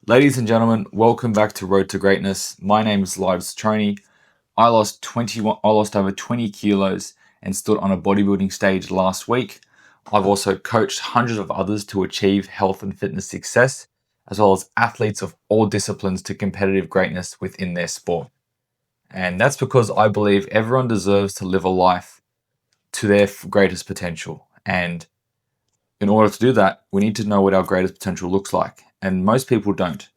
Ladies and gentlemen, welcome back to Road to Greatness. My name is Lives Troney. I lost over 20 kilos and stood on a bodybuilding stage last week. I've also coached hundreds of others to achieve health and fitness success, as well as athletes of all disciplines to competitive greatness within their sport. And that's because I believe everyone deserves to live a life to their greatest potential. And in order to do that, we need to know what our greatest potential looks like. And most people don't.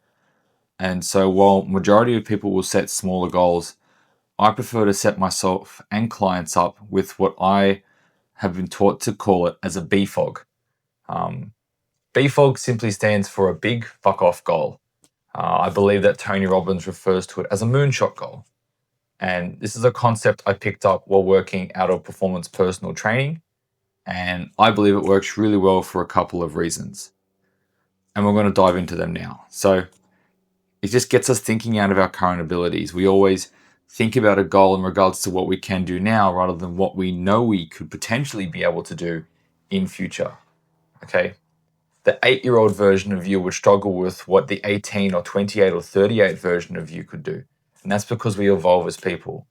And so while majority of people will set smaller goals, I prefer to set myself and clients up with what I have been taught to call it as a BFOG. BFOG simply stands for a big fuck off goal. I believe that Tony Robbins refers to it as a moonshot goal. And this is a concept I picked up while working out of performance personal training. And I believe it works really well for a couple of reasons. And we're going to dive into them now. So it just gets us thinking out of our current abilities. We always think about a goal in regards to what we can do now rather than what we know we could potentially be able to do in future. Okay. The 8-year-old version of you would struggle with what the 18 or 28 or 38 version of you could do. And that's because we evolve as people.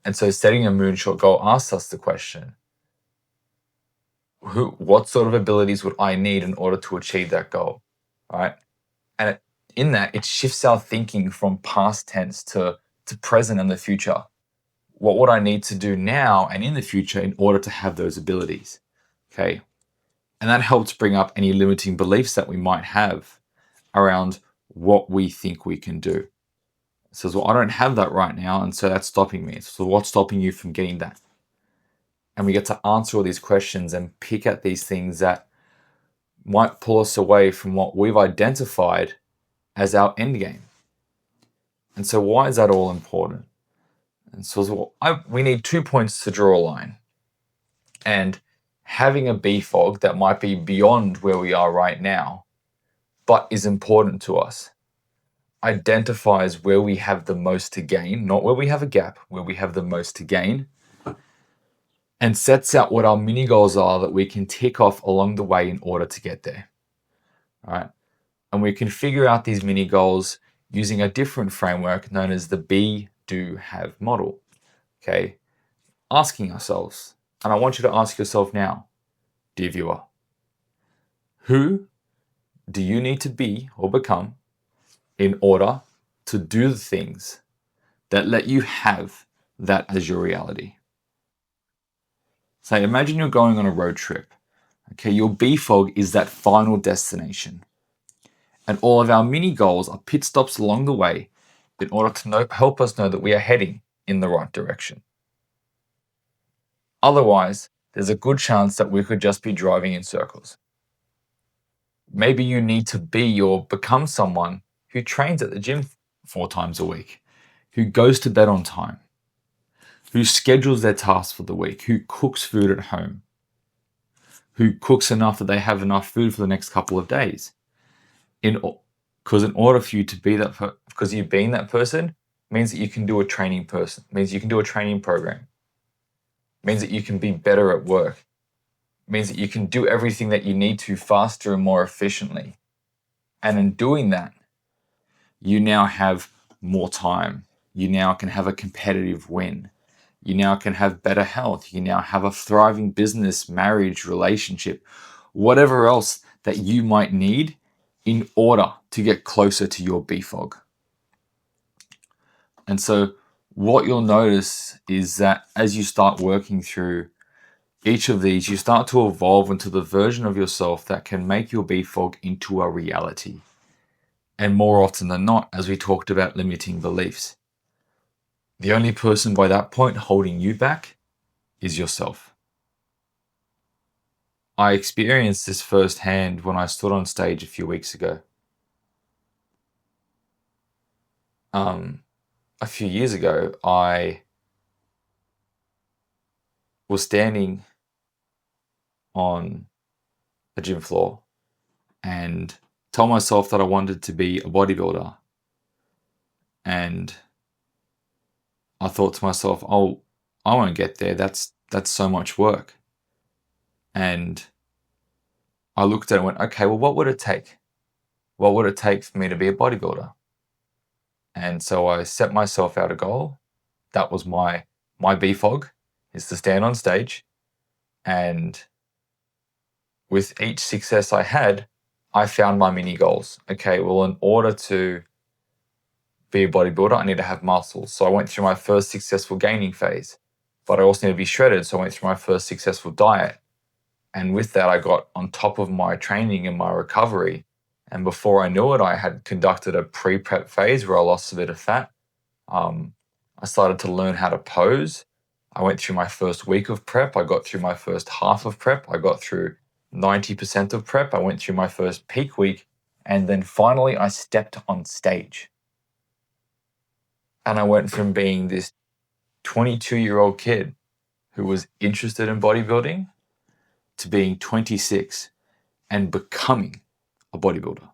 And so setting a moonshot goal asks us the question, what sort of abilities would I need in order to achieve that goal? All right. And in that, it shifts our thinking from past tense to present and the future. What would I need to do now and in the future in order to have those abilities? Okay. And that helps bring up any limiting beliefs that we might have around what we think we can do. It says, well, I don't have that right now, and so that's stopping me. So what's stopping you from getting that? And we get to answer all these questions and pick at these things that might pull us away from what we've identified as our end game. And so why is that all important? And so we need 2 points to draw a line. And having a BFOG that might be beyond where we are right now, but is important to us, identifies where we have the most to gain, not where we have a gap, where we have the most to gain, and sets out what our mini goals are that we can tick off along the way in order to get there. All right. And we can figure out these mini goals using a different framework known as the be, do, have model. Okay. Asking ourselves, and I want you to ask yourself now, dear viewer, who do you need to be or become in order to do the things that let you have that as your reality? So imagine you're going on a road trip. Okay, your BFOG is that final destination. And all of our mini goals are pit stops along the way in order to help us know that we are heading in the right direction. Otherwise, there's a good chance that we could just be driving in circles. Maybe you need to be or become someone who trains at the gym 4 times a week, who goes to bed on time, who schedules their tasks for the week, who cooks food at home, who cooks enough that they have enough food for the next couple of days. Because in order for you to be that, because you being that person means that you can do a training means you can do a training program, means that you can be better at work, means that you can do everything that you need to faster and more efficiently. And in doing that, you now have more time. You now can have a competitive win. You now can have better health. You now have a thriving business, marriage, relationship, whatever else that you might need in order to get closer to your BFOG. And so what you'll notice is that as you start working through each of these, you start to evolve into the version of yourself that can make your BFOG into a reality. And more often than not, as we talked about limiting beliefs, the only person by that point holding you back is yourself. I experienced this firsthand when I stood on stage a few weeks ago. A few years ago, I was standing on a gym floor and told myself that I wanted to be a bodybuilder. And I thought to myself, oh, I won't get there. That's so much work. And I looked at it and went, okay, well, what would it take? what would it take for me to be a bodybuilder? And so I set myself out a goal. That was my BFOG, is to stand on stage. And with each success I had, I found my mini goals. Okay, well, in order to be a bodybuilder, I need to have muscles. So I went through my first successful gaining phase, but I also need to be shredded. So I went through my first successful diet. And with that, I got on top of my training and my recovery. And before I knew it, I had conducted a pre-prep phase where I lost a bit of fat. I started to learn how to pose. I went through my first week of prep. I got through my first half of prep. I got through 90% of prep. I went through my first peak week. And then finally, I stepped on stage. And I went from being this 22-year-old kid who was interested in bodybuilding to being 26 and becoming a bodybuilder.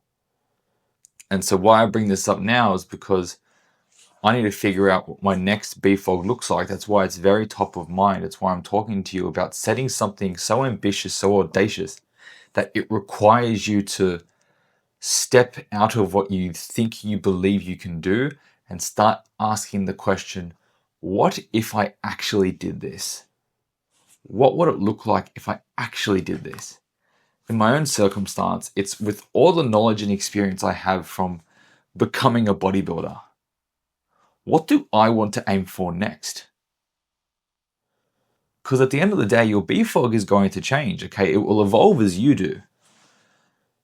And so why I bring this up now is because I need to figure out what my next BFOG looks like. That's why it's very top of mind. It's why I'm talking to you about setting something so ambitious, so audacious, that it requires you to step out of what you think you believe you can do and start asking the question, what if I actually did this? What would it look like if I actually did this? In my own circumstance, it's with all the knowledge and experience I have from becoming a bodybuilder. What do I want to aim for next? Because at the end of the day, your BFOG is going to change, okay? It will evolve as you do.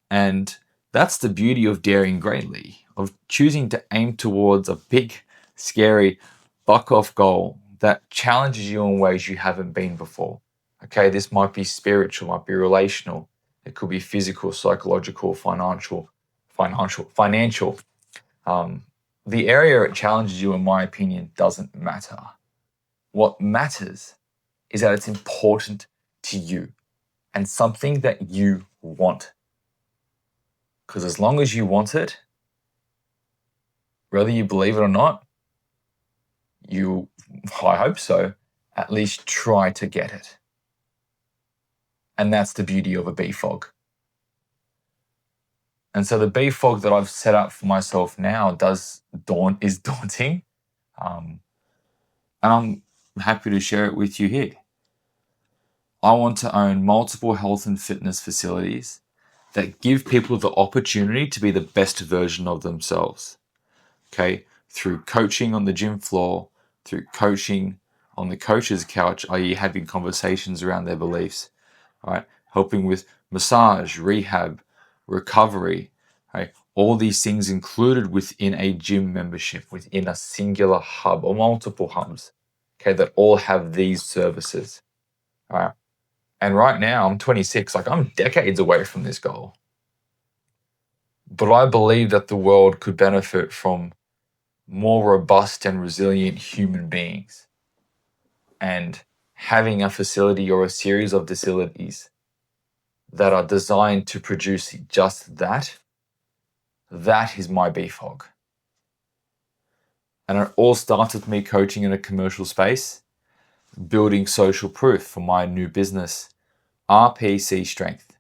And that's the beauty of daring greatly, of choosing to aim towards a big, scary, buck-off goal that challenges you in ways you haven't been before. Okay, this might be spiritual, might be relational. It could be physical, psychological, financial. The area it challenges you, in my opinion, doesn't matter. What matters is that it's important to you and something that you want. Because as long as you want it, whether you believe it or not, I hope so, at least try to get it. And that's the beauty of a BFOG. And so the BFOG that I've set up for myself now is daunting. And I'm happy to share it with you here. I want to own multiple health and fitness facilities that give people the opportunity to be the best version of themselves. Okay, through coaching on the gym floor, through coaching on the coach's couch, i.e. having conversations around their beliefs, right? Helping with massage, rehab, recovery, right? All these things included within a gym membership, within a singular hub or multiple hubs, okay, that all have these services, all right? And right now, I'm 26, like I'm decades away from this goal. But I believe that the world could benefit from more robust and resilient human beings. And having a facility or a series of facilities that are designed to produce just that, that is my BFOG. And it all starts with me coaching in a commercial space, building social proof for my new business, RPC Strength.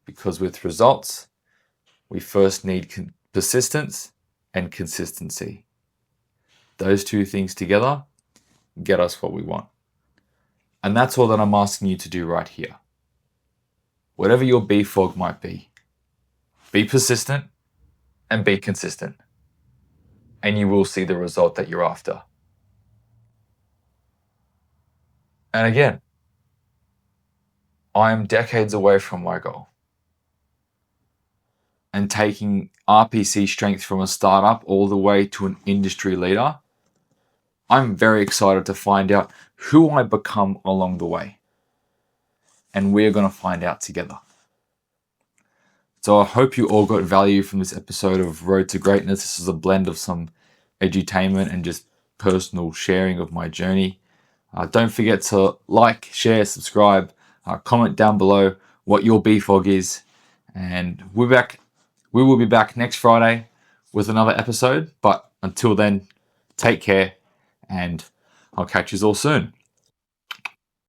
Because with results, we first need persistence and consistency. Those two things together get us what we want. And that's all that I'm asking you to do right here. Whatever your BFOG might be persistent and be consistent. And you will see the result that you're after. And again, I am decades away from my goal. And taking RPC Strength from a startup all the way to an industry leader, I'm very excited to find out who I become along the way. And we're going to find out together. So I hope you all got value from this episode of Road to Greatness. This is a blend of some edutainment and just personal sharing of my journey. Don't forget to like, share, subscribe, comment down below what your BFOG is. And we will be back next Friday with another episode. But until then, take care and I'll catch you all soon.